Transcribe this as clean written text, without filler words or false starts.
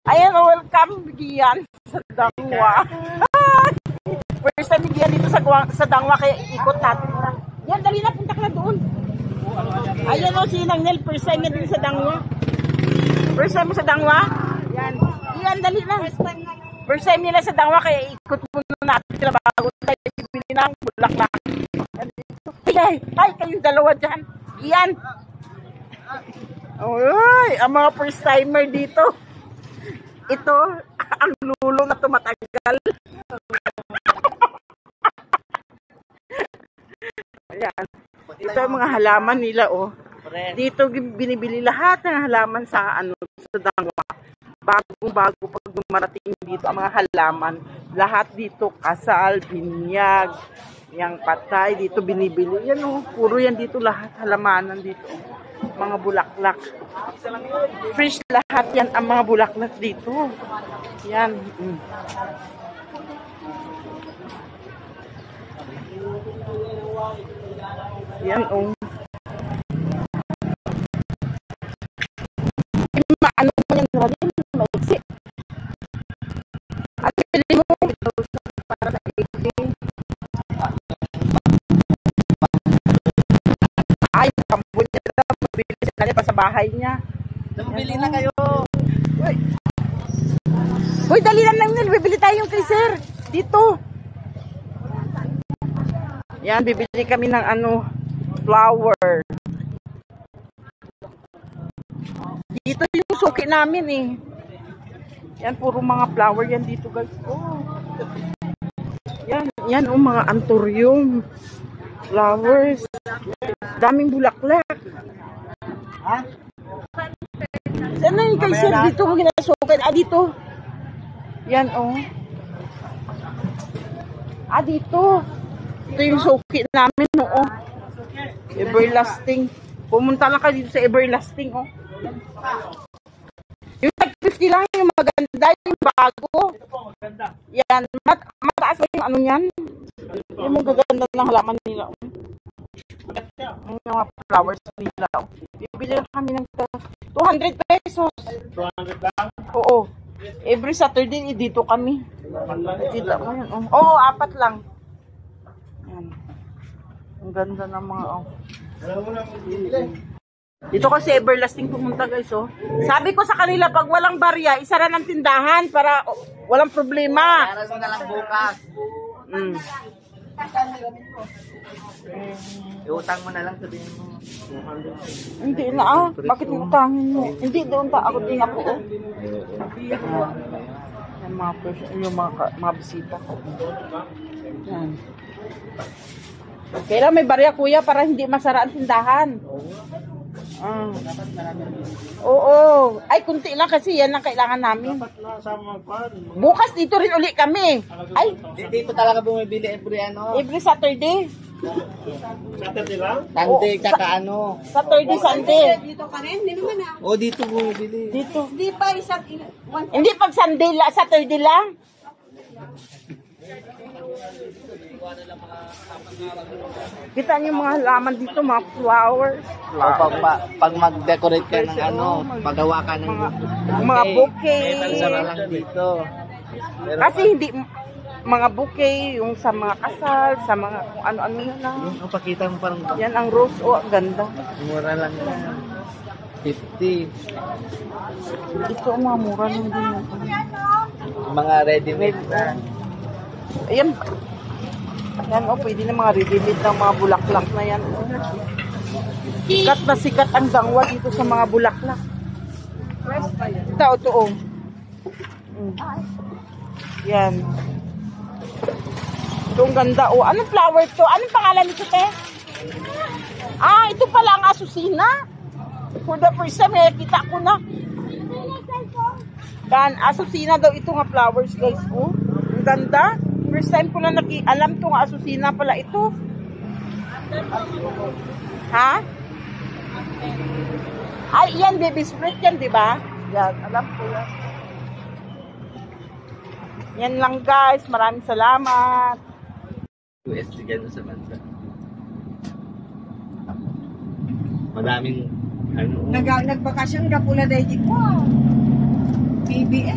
Ayan, welcome, Gian, sa Dangwa. First time Gian dito sa Dangwa, kaya ikot natin. Yan, dali na, punta ka na doon. Ayan o, si Nang Nel, first time na dito sa Dangwa. First time mo sa Dangwa? Yan. Yan, dali na. First time nila sa Dangwa, kaya ikot muna natin sila bago tayo bibili ng bulaklak. Ay, kayong dalawa dyan. Yan. Uy, ang mga first timer dito. Ito, ang lulo na tumatagal. Ayan. Ito ang mga halaman nila, oh. Dito binibili lahat ng halaman sa sa Dangwa. Bago pag dumarating dito ang mga halaman. Lahat dito, kasal, binyag, yang patay, dito binibili. Yan, oh. Puro yan dito lahat, halamanan dito. Mga bulaklak. Fresh lahat yan ang mga bulaklak dito. Yan. Yan, oh. Ano mo yung radin? Maiksi. At pili mo ito para sa iksi. Ay, kampo niya daw. Mabili sila pa sa bahay niya. Bili na kayo. Uy, dali lang nil. Bibili tayong kay sir. Dito. Yan, bibili kami ng flower. Dito yung suki namin eh. Yan, puro mga flower yan dito guys. Oh. Yan oh, mga anthurium. Flowers. Daming bulaklak. Ha? Saan na yung kay sir? Dito mo ginasukan. Dito. Yan oh. Dito. Ito yung suki namin oh. Everlasting. Pumunta lang kayo dito sa Everlasting oh. Yung tag-50 lang yung maganda, yung bago. Yan, mataas ba yung ano yan? Yung magaganda ng halaman nila. Yung mga flowers nila. Bibili lang kami ng 200 pesos. 200 lang? Oo. Every Saturday, dito kami. Dito kami. Oo, 4 lang. Yan. Ang ganda ng mga Dito kasi Everlasting pumunta guys oh. Sabi ko sa kanila pag walang barya, isara ng tindahan para walang problema. Para na lang bukas. Iutang mo na lang, sabihin mo. Hindi na bakit mo utangin mo? Hindi doon ako din ako oh. Yung mga bisita ko. Yan. Kailan may barya kuya para hindi masara ang tindahan. Oo. Ay, kunti lang kasi yan ang kailangan namin. Bukas dito rin uli kami. Ay, dito talaga bumibili every Saturday. Saturday lang? Sunday, tsaka Saturday, Sunday. Dito ka rin? Hindi naman O, dito bumibili. Dito. Hindi pa isang... Hindi pag Sunday, Saturday lang. Kita niyo mga halaman dito, mga flowers. O, pag mag-decorate ka ng magawa ka ng mga bouquet. Isara lang dito. Pero kasi hindi mga bouquet, yung sa mga kasal, sa mga kung ano-ano na lang. Yung pakita mo parang yan ang rose, ang ganda. Mura lang yan. 50. Ito ang mga mura lang din. Mga ready-made na. Ayan. Yan pwede na mga ready-made ng mga bulaklak na yan. Sikat na sikat ang Dangwa dito sa mga bulaklak. Ito Yan. Ito ang ganda Anong flower to? Anong pangalan nito, te? Ito pala ang asusina. For the first time, kita ko na. Yan, asusina daw ito nga flowers, guys. Ang ganda. First time ko na alam itong asusina pala ito. Ha? Ay, yan, baby split yan, di ba? Yan, alam ko yan. Yan lang, guys. Maraming salamat. USD gano'n sa bansa. Madaming Nagbakasyon ka pula dahil. Wow! PBS.